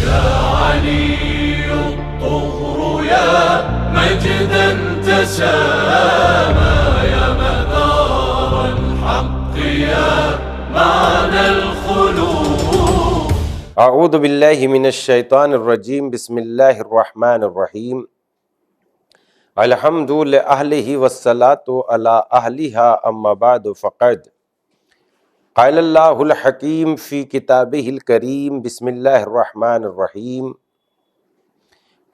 علي الطهر يا مجدا تسامى يا مدار الحق يا معنى الخلود. اعوذ باللہ من الشیطان الرجیم. بسم اللہ الرحمن الرحیم. الحمد لأہلہ والصلاة علی اہلہا اما بعد فقد قال اللہ الحکیم فی کتابہ الکریم. بسم اللہ الرحمن الرحیم.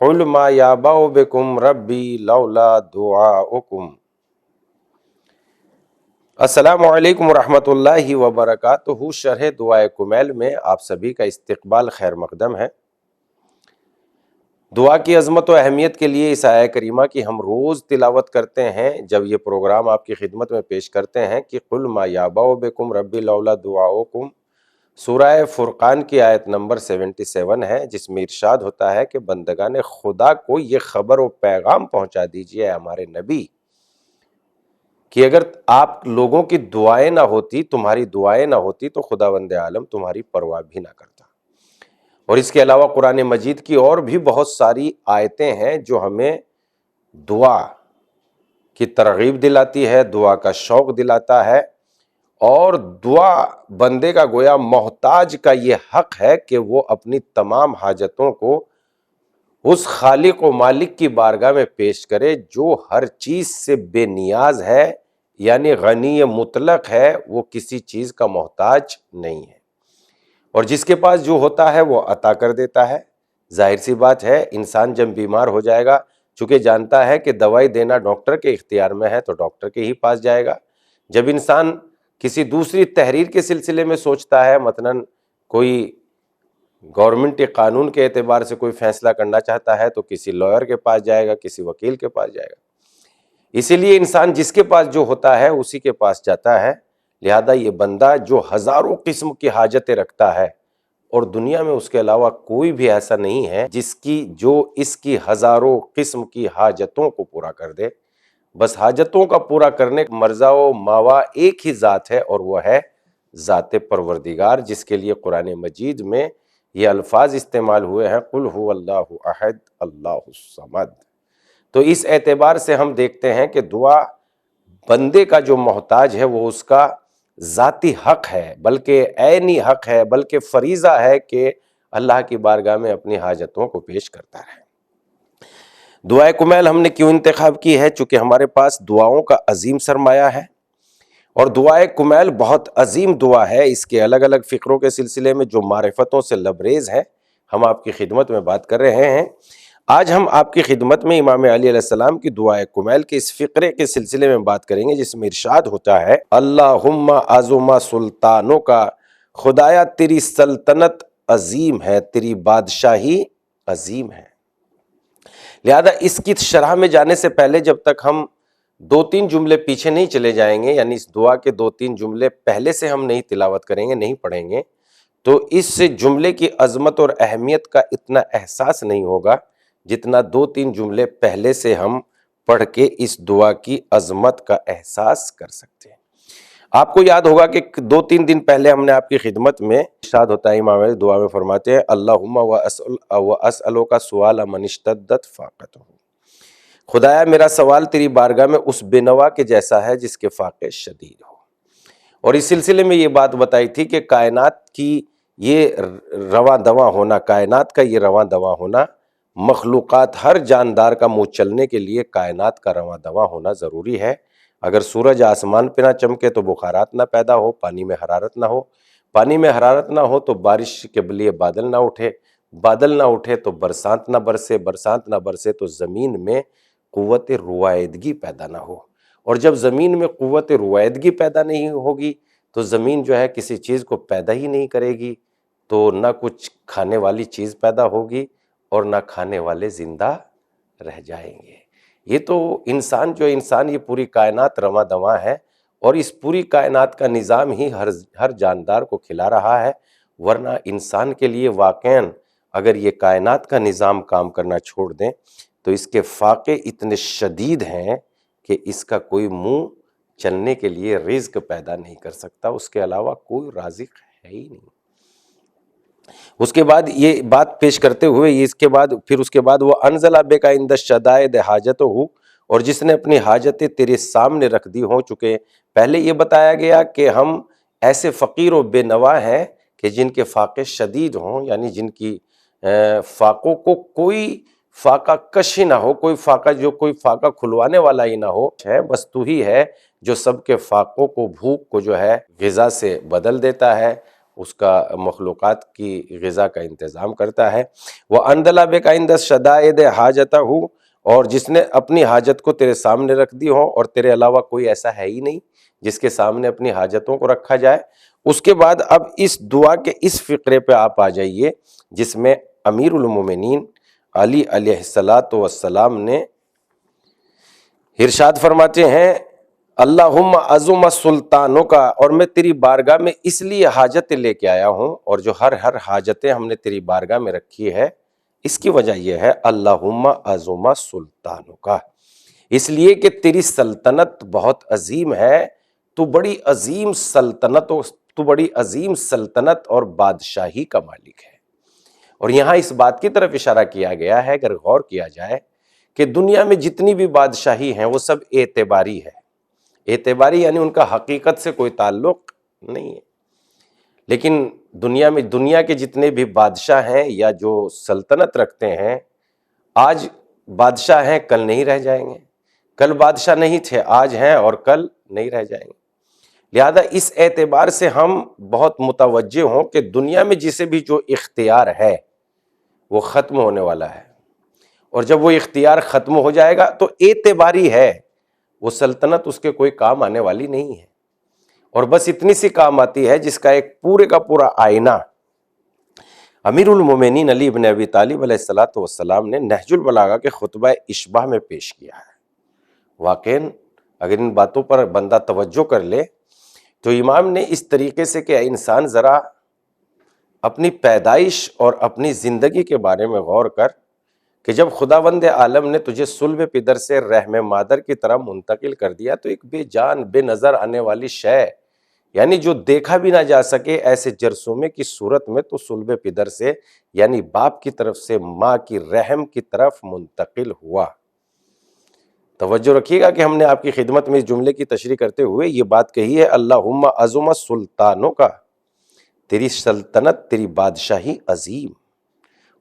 قل ما یعبأ بکم ربی لولا دعاؤکم. السلام علیکم ورحمۃ اللہ وبرکاتہ. شرح دعائے کمیل میں آپ سبھی کا استقبال خیر مقدم ہے. دعا کی عظمت و اہمیت کے لیے اس آیہ کریمہ کی ہم روز تلاوت کرتے ہیں جب یہ پروگرام آپ کی خدمت میں پیش کرتے ہیں کہ قل ما یعبأ بکم ربی لولا دعاؤکم. سورہ فرقان کی آیت نمبر 77 ہے، جس میں ارشاد ہوتا ہے کہ بندگان خدا کو یہ خبر و پیغام پہنچا دیجئے ہمارے نبی کہ اگر آپ لوگوں کی دعائیں نہ ہوتی، تمہاری دعائیں نہ ہوتی تو خداوند عالم تمہاری پرواہ بھی نہ کرتا. اور اس کے علاوہ قرآن مجید کی اور بھی بہت ساری آیتیں ہیں جو ہمیں دعا کی ترغیب دلاتی ہے، دعا کا شوق دلاتا ہے. اور دعا بندے کا گویا محتاج کا یہ حق ہے کہ وہ اپنی تمام حاجتوں کو اس خالق و مالک کی بارگاہ میں پیش کرے جو ہر چیز سے بے نیاز ہے، یعنی غنی مطلق ہے، وہ کسی چیز کا محتاج نہیں ہے. اور جس کے پاس جو ہوتا ہے وہ عطا کر دیتا ہے. ظاہر سی بات ہے انسان جب بیمار ہو جائے گا، چونکہ جانتا ہے کہ دوائی دینا ڈاکٹر کے اختیار میں ہے تو ڈاکٹر کے ہی پاس جائے گا. جب انسان کسی دوسری تحریر کے سلسلے میں سوچتا ہے، مثلاً کوئی گورنمنٹ قانون کے اعتبار سے کوئی فیصلہ کرنا چاہتا ہے تو کسی لائر کے پاس جائے گا، کسی وکیل کے پاس جائے گا. اسی لیے انسان جس کے پاس جو ہوتا ہے اسی کے پاس جاتا ہے. لہذا یہ بندہ جو ہزاروں قسم کی حاجتیں رکھتا ہے اور دنیا میں اس کے علاوہ کوئی بھی ایسا نہیں ہے جس کی جو اس کی ہزاروں قسم کی حاجتوں کو پورا کر دے. بس حاجتوں کا پورا کرنے کا مرزا و ماوا ایک ہی ذات ہے اور وہ ہے ذات پروردگار، جس کے لیے قرآن مجید میں یہ الفاظ استعمال ہوئے ہیں قل هو اللہ احد اللہ الصمد. تو اس اعتبار سے ہم دیکھتے ہیں کہ دعا بندے کا جو محتاج ہے وہ اس کا ذاتی حق ہے، بلکہ عینی حق ہے، بلکہ فریضہ ہے کہ اللہ کی بارگاہ میں اپنی حاجتوں کو پیش کرتا رہے. دعائے کمیل ہم نے کیوں انتخاب کی ہے؟ چونکہ ہمارے پاس دعاؤں کا عظیم سرمایہ ہے اور دعائے کمیل بہت عظیم دعا ہے. اس کے الگ الگ فقروں کے سلسلے میں جو معرفتوں سے لبریز ہے ہم آپ کی خدمت میں بات کر رہے ہیں. آج ہم آپ کی خدمت میں امام علی علیہ السلام کی دعائے کمیل کے اس فقرے کے سلسلے میں بات کریں گے جس میں ارشاد ہوتا ہے اللہم عظم سلطانوں کا، خدایا تیری سلطنت عظیم ہے، تیری بادشاہی عظیم ہے. لہذا اس کی شرح میں جانے سے پہلے جب تک ہم 2-3 جملے پیچھے نہیں چلے جائیں گے، یعنی اس دعا کے 2-3 جملے پہلے سے ہم نہیں تلاوت کریں گے، نہیں پڑھیں گے، تو اس جملے کی عظمت اور اہمیت کا اتنا احساس نہیں ہوگا جتنا 2-3 جملے پہلے سے ہم پڑھ کے اس دعا کی عظمت کا احساس کر سکتے ہیں. آپ کو یاد ہوگا کہ 2-3 دن پہلے ہم نے آپ کی خدمت میں ارشاد ہوتا ہے امام علی دعا میں فرماتے ہیں اللہم واسألوک سؤال من اشتدت فاقتہ. خدایا میرا سوال تیری بارگاہ میں اس بے نوا کے جیسا ہے جس کے فاقے شدید ہو. اور اس سلسلے میں یہ بات بتائی تھی کہ کائنات کی یہ رواں دواں ہونا، کائنات کا یہ رواں دواں ہونا، مخلوقات ہر جاندار کا منہ چلنے کے لیے کائنات کا رواں دواں ہونا ضروری ہے. اگر سورج آسمان پہ نہ چمکے تو بخارات نہ پیدا ہو، پانی میں حرارت نہ ہو، پانی میں حرارت نہ ہو تو بارش کے لیے بادل نہ اٹھے، بادل نہ اٹھے تو برسات نہ برسے، برسات نہ برسے تو زمین میں قوت روائیدگی پیدا نہ ہو. اور جب زمین میں قوت روائیدگی پیدا نہیں ہوگی تو زمین جو ہے کسی چیز کو پیدا ہی نہیں کرے گی، تو نہ کچھ کھانے والی چیز پیدا ہوگی اور نہ کھانے والے زندہ رہ جائیں گے. یہ تو انسان یہ پوری کائنات رواں دواں ہے اور اس پوری کائنات کا نظام ہی ہر جاندار کو کھلا رہا ہے. ورنہ انسان کے لیے واقعاً اگر یہ کائنات کا نظام کام کرنا چھوڑ دیں تو اس کے فاقے اتنے شدید ہیں کہ اس کا کوئی منہ چلنے کے لیے رزق پیدا نہیں کر سکتا، اس کے علاوہ کوئی رازق ہے ہی نہیں. اس کے بعد یہ بات پیش کرتے ہوئے اس کے بعد وہ انزل بک عند الشدائد حاجتہ، اور جس نے اپنی حاجتیں تیرے سامنے رکھ دی ہوں، چونکہ پہلے یہ بتایا گیا کہ ہم ایسے فقیر و بے نوا ہیں کہ جن کے فاقے شدید ہوں، یعنی جن کی فاقوں کو کوئی فاقہ کش ہی نہ ہو، کوئی فاقہ کھلوانے والا ہی نہ ہو، بس تو ہی ہے جو سب کے فاقوں کو، بھوک کو جو ہے غذا سے بدل دیتا ہے، اس کا مخلوقات کی غذا کا انتظام کرتا ہے۔ وَأَنزَلَ بِكَ عِندَ الشَّدَائِدِ حَاجَتَهُ، اور جس نے اپنی حاجت کو تیرے سامنے رکھ دی ہو، اور تیرے علاوہ کوئی ایسا ہے ہی نہیں جس کے سامنے اپنی حاجتوں کو رکھا جائے۔ اس کے بعد اب اس دعا کے اس فقرے پہ آپ آ جائیے جس میں امیر المومنین علی علیہ السلام نے ارشاد فرماتے ہیں، اللہم عظم سلطانوں کا، اور میں تیری بارگاہ میں اس لیے حاجتیں لے کے آیا ہوں، اور جو ہر حاجتیں ہم نے تیری بارگاہ میں رکھی ہے، اس کی وجہ یہ ہے اللہم عظم سلطانوں کا، اس لیے کہ تیری سلطنت بہت عظیم ہے، تو بڑی عظیم سلطنت اور بادشاہی کا مالک ہے۔ اور یہاں اس بات کی طرف اشارہ کیا گیا ہے، اگر غور کیا جائے کہ دنیا میں جتنی بھی بادشاہی ہیں وہ سب اعتباری ہے۔ اعتباری یعنی ان کا حقیقت سے کوئی تعلق نہیں ہے، لیکن دنیا کے جتنے بھی بادشاہ ہیں یا جو سلطنت رکھتے ہیں، آج بادشاہ ہیں کل نہیں رہ جائیں گے، کل بادشاہ نہیں تھے آج ہیں اور کل نہیں رہ جائیں گے۔ لہذا اس اعتبار سے ہم بہت متوجہ ہوں کہ دنیا میں جسے بھی جو اختیار ہے وہ ختم ہونے والا ہے، اور جب وہ اختیار ختم ہو جائے گا تو اعتباری ہے، وہ سلطنت اس کے کوئی کام آنے والی نہیں ہے، اور بس اتنی سی کام آتی ہے جس کا ایک پورے کا پورا آئینہ امیر المومنین علی بن ابی طالب علیہ السلام نے نہج البلاغہ کے خطبہ اشباع میں پیش کیا ہے۔ واقعاً اگر ان باتوں پر بندہ توجہ کر لے تو امام نے اس طریقے سے کہ انسان ذرا اپنی پیدائش اور اپنی زندگی کے بارے میں غور کر کہ جب خداوند عالم نے تجھے صلب پدر سے رحم مادر کی طرح منتقل کر دیا تو ایک بے جان بے نظر آنے والی شے، یعنی جو دیکھا بھی نہ جا سکے ایسے جرثومے کی صورت میں تو صلب پدر سے یعنی باپ کی طرف سے ماں کی رحم کی طرف منتقل ہوا۔ توجہ رکھیے گا کہ ہم نے آپ کی خدمت میں اس جملے کی تشریح کرتے ہوئے یہ بات کہی ہے، اللہم عظم سلطانوں کا، تیری سلطنت تیری بادشاہی عظیم،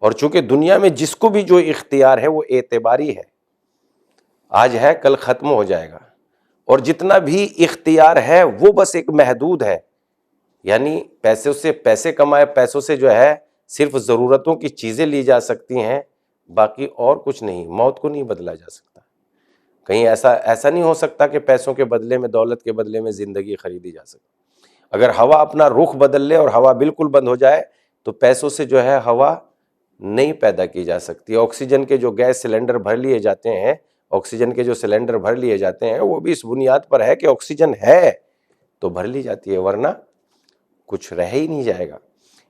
اور چونکہ دنیا میں جس کو بھی جو اختیار ہے وہ اعتباری ہے، آج ہے کل ختم ہو جائے گا، اور جتنا بھی اختیار ہے وہ بس ایک محدود ہے، یعنی پیسے کمائے، پیسوں سے جو ہے صرف ضرورتوں کی چیزیں لی جا سکتی ہیں، باقی اور کچھ نہیں، موت کو نہیں بدلا جا سکتا۔ کہیں ایسا نہیں ہو سکتا کہ پیسوں کے بدلے میں، دولت کے بدلے میں زندگی خریدی جا سکے۔ اگر ہوا اپنا رخ بدل لے اور ہوا بالکل بند ہو جائے تو پیسوں سے جو ہے ہوا نہیں پیدا کی جا سکتی۔ آکسیجن کے جو گیس سلنڈر بھر لیے جاتے ہیں، آکسیجن کے جو سلنڈر بھر لیے جاتے ہیں وہ بھی اس بنیاد پر ہے کہ آکسیجن ہے تو بھر لی جاتی ہے، ورنہ کچھ رہ ہی نہیں جائے گا۔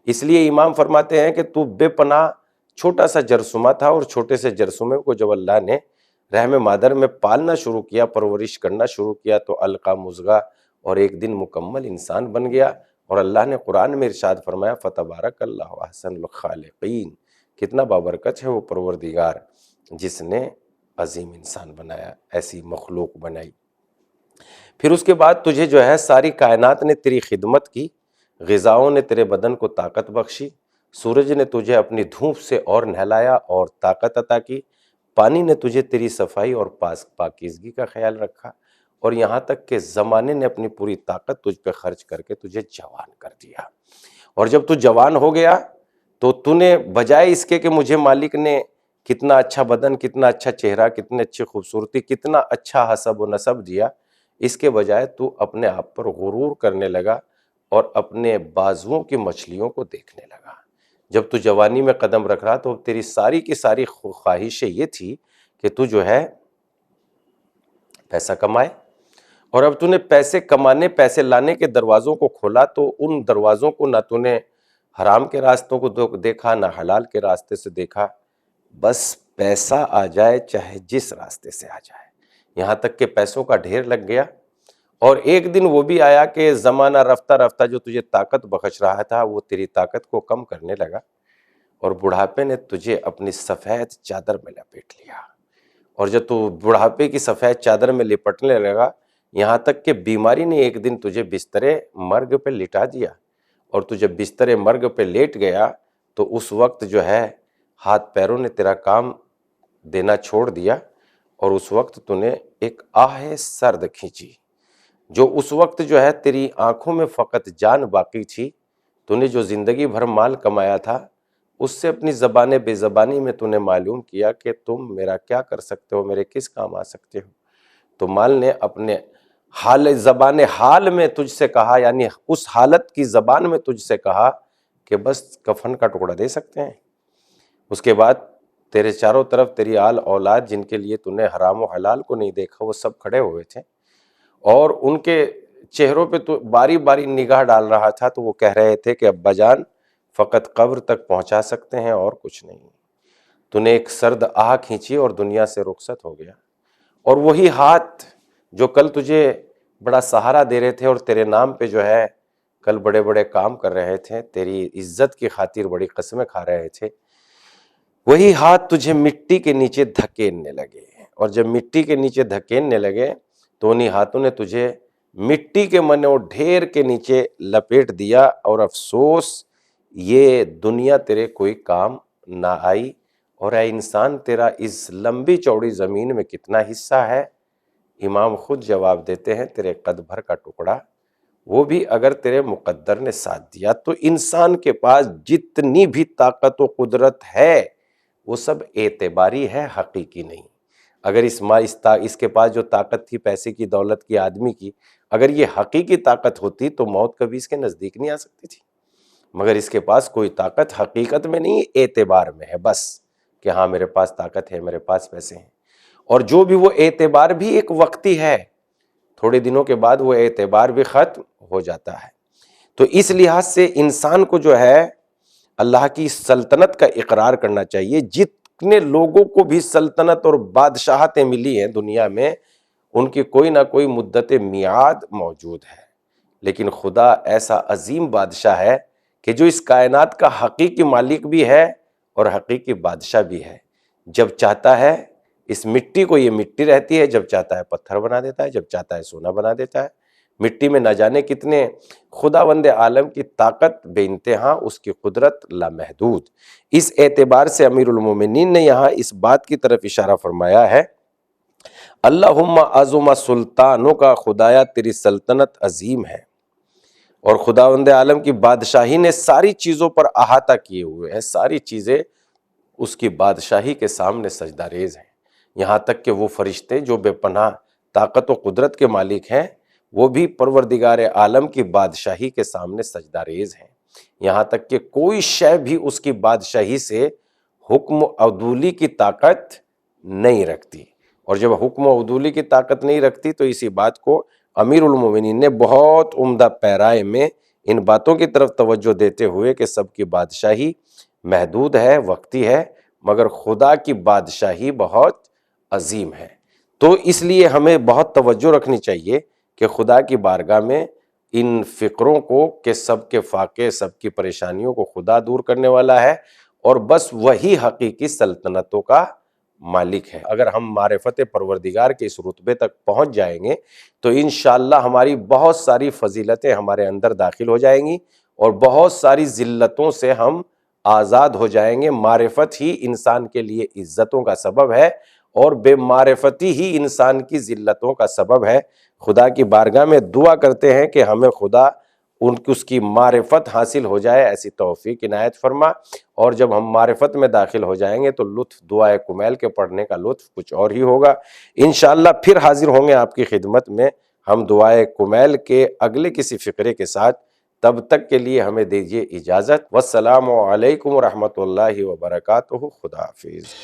اس لیے امام فرماتے ہیں کہ تو بے پناہ چھوٹا سا جرثومہ تھا، اور چھوٹے سے جرثومے کو جب اللہ نے رحم مادر میں پالنا شروع کیا، پرورش کرنا شروع کیا تو القا مضغہ، اور ایک دن مکمل انسان بن گیا۔ اور اللہ نے قرآن میں ارشاد فرمایا فتبارک اللہ احسن الخالقین، کتنا بابرکت ہے وہ پروردگار جس نے عظیم انسان بنایا، ایسی مخلوق بنائی۔ پھر اس کے بعد تجھے جو ہے ساری کائنات نے تیری خدمت کی، غذاؤں نے تیرے بدن کو طاقت بخشی، سورج نے تجھے اپنی دھوپ سے اور نہلایا اور طاقت عطا کی، پانی نے تجھے تیری صفائی اور پاکیزگی کا خیال رکھا، اور یہاں تک کہ زمانے نے اپنی پوری طاقت تجھ پہ خرچ کر کے تجھے جوان کر دیا۔ اور جب تو جوان ہو گیا تو تو نے بجائے اس کے کہ مجھے مالک نے کتنا اچھا بدن، کتنا اچھا چہرہ، کتنی اچھی خوبصورتی، کتنا اچھا حسب و نسب دیا، اس کے بجائے تو اپنے آپ پر غرور کرنے لگا اور اپنے بازوؤں کی مچھلیوں کو دیکھنے لگا۔ جب تو جوانی میں قدم رکھ رہا تو تیری ساری کی ساری خواہشیں یہ تھی کہ تو جو ہے پیسہ کمائے، اور اب تو نے پیسے کمانے، پیسے لانے کے دروازوں کو کھولا تو ان دروازوں کو نہ تو نے حرام کے راستوں کو دیکھا، نہ حلال کے راستے سے دیکھا، بس پیسہ آ جائے چاہے جس راستے سے آ جائے، یہاں تک کہ پیسوں کا ڈھیر لگ گیا، اور ایک دن وہ بھی آیا کہ زمانہ رفتہ رفتہ جو تجھے طاقت بخش رہا تھا وہ تیری طاقت کو کم کرنے لگا، اور بڑھاپے نے تجھے اپنی سفید چادر میں لپیٹ لیا، اور جب تو بڑھاپے کی سفید چادر میں لپٹنے لگا، یہاں تک کہ بیماری نے ایک دن تجھے بستر مرگ پہ لٹا دیا، اور تو جب بستر مرگ پہ لیٹ گیا تو اس وقت جو ہے ہاتھ پیروں نے تیرا کام دینا چھوڑ دیا، اور اس وقت تو نے ایک آہ سرد کھینچی، جو اس وقت جو ہے تیری آنکھوں میں فقط جان باقی تھی، تو نے جو زندگی بھر مال کمایا تھا اس سے اپنی زبان بے زبانی میں تو نے معلوم کیا کہ تم میرا کیا کر سکتے ہو، میرے کس کام آ سکتے ہو، تو مال نے اپنے حال زبان حال میں تجھ سے کہا، یعنی اس حالت کی زبان میں تجھ سے کہا کہ بس کفن کا ٹکڑا دے سکتے ہیں۔ اس کے بعد تیرے چاروں طرف تیری آل اولاد جن کے لیے تو نے حرام و حلال کو نہیں دیکھا وہ سب کھڑے ہوئے تھے، اور ان کے چہروں پہ تو باری باری نگاہ ڈال رہا تھا، تو وہ کہہ رہے تھے کہ ابا جان فقط قبر تک پہنچا سکتے ہیں اور کچھ نہیں۔ تو نے ایک سرد آہ کھینچی اور دنیا سے رخصت ہو گیا، اور وہی ہاتھ جو کل تجھے بڑا سہارا دے رہے تھے اور تیرے نام پہ جو ہے کل بڑے بڑے کام کر رہے تھے، تیری عزت کی خاطر بڑی قسمیں کھا رہے تھے، وہی ہاتھ تجھے مٹی کے نیچے دھکیلنے لگے، اور جب مٹی کے نیچے دھکیلنے لگے تو انہی ہاتھوں نے تجھے مٹی کے منو ڈھیر کے نیچے لپیٹ دیا، اور افسوس یہ دنیا تیرے کوئی کام نہ آئی۔ اور اے انسان تیرا اس لمبی چوڑی زمین میں کتنا حصہ ہے؟ امام خود جواب دیتے ہیں تیرے قد بھر کا ٹکڑا، وہ بھی اگر تیرے مقدر نے ساتھ دیا۔ تو انسان کے پاس جتنی بھی طاقت و قدرت ہے وہ سب اعتباری ہے، حقیقی نہیں۔ اگر اس کے پاس جو طاقت تھی پیسے کی دولت کی آدمی کی، اگر یہ حقیقی طاقت ہوتی تو موت کبھی اس کے نزدیک نہیں آ سکتی تھی، مگر اس کے پاس کوئی طاقت حقیقت میں نہیں، اعتبار میں ہے بس، کہ ہاں میرے پاس طاقت ہے، میرے پاس پیسے ہیں، اور جو بھی وہ اعتبار بھی ایک وقتی ہے، تھوڑے دنوں کے بعد وہ اعتبار بھی ختم ہو جاتا ہے۔ تو اس لحاظ سے انسان کو جو ہے اللہ کی سلطنت کا اقرار کرنا چاہیے۔ جتنے لوگوں کو بھی سلطنت اور بادشاہتیں ملی ہیں دنیا میں، ان کی کوئی نہ کوئی مدت میعاد موجود ہے، لیکن خدا ایسا عظیم بادشاہ ہے کہ جو اس کائنات کا حقیقی مالک بھی ہے اور حقیقی بادشاہ بھی ہے۔ جب چاہتا ہے اس مٹی کو، یہ مٹی رہتی ہے، جب چاہتا ہے پتھر بنا دیتا ہے، جب چاہتا ہے سونا بنا دیتا ہے۔ مٹی میں نہ جانے کتنے خداوند عالم کی طاقت بے انتہا، اس کی قدرت لامحدود۔ اس اعتبار سے امیر المومنین نے یہاں اس بات کی طرف اشارہ فرمایا ہے، اللہم عظم سلطانوں کا، خدایا تیری سلطنت عظیم ہے، اور خداوند عالم کی بادشاہی نے ساری چیزوں پر احاطہ کیے ہوئے ہے، ساری چیزیں اس کی بادشاہی کے سامنے سجدہ ریز ہیں، یہاں تک کہ وہ فرشتے جو بے پناہ طاقت و قدرت کے مالک ہیں وہ بھی پروردگار عالم کی بادشاہی کے سامنے سجدہ ریز ہیں، یہاں تک کہ کوئی شے بھی اس کی بادشاہی سے حکم عدولی کی طاقت نہیں رکھتی، اور جب حکم عدولی کی طاقت نہیں رکھتی تو اسی بات کو امیر المومنین نے بہت عمدہ پیرائے میں ان باتوں کی طرف توجہ دیتے ہوئے کہ سب کی بادشاہی محدود ہے، وقتی ہے، مگر خدا کی بادشاہی بہت عظیم ہے۔ تو اس لیے ہمیں بہت توجہ رکھنی چاہیے کہ خدا کی بارگاہ میں ان فکروں کو کہ سب کے فاقے، سب کی پریشانیوں کو خدا دور کرنے والا ہے، اور بس وہی حقیقی سلطنتوں کا مالک ہے۔ اگر ہم معرفت پروردگار کے اس رتبے تک پہنچ جائیں گے تو انشاءاللہ ہماری بہت ساری فضیلتیں ہمارے اندر داخل ہو جائیں گی، اور بہت ساری ذلتوں سے ہم آزاد ہو جائیں گے۔ معرفت ہی انسان کے لیے عزتوں کا سبب ہے، اور بے معرفتی ہی انسان کی ذلتوں کا سبب ہے۔ خدا کی بارگاہ میں دعا کرتے ہیں کہ ہمیں خدا اس کی معرفت حاصل ہو جائے، ایسی توفیق عنایت فرما، اور جب ہم معرفت میں داخل ہو جائیں گے تو لطف دعائے کمیل کے پڑھنے کا لطف کچھ اور ہی ہوگا۔ انشاءاللہ پھر حاضر ہوں گے آپ کی خدمت میں ہم دعائے کمیل کے اگلے کسی فقرے کے ساتھ، تب تک کے لیے ہمیں دیجیے اجازت۔ والسلام علیکم ورحمۃ اللہ وبرکاتہ۔ خدا حافظ۔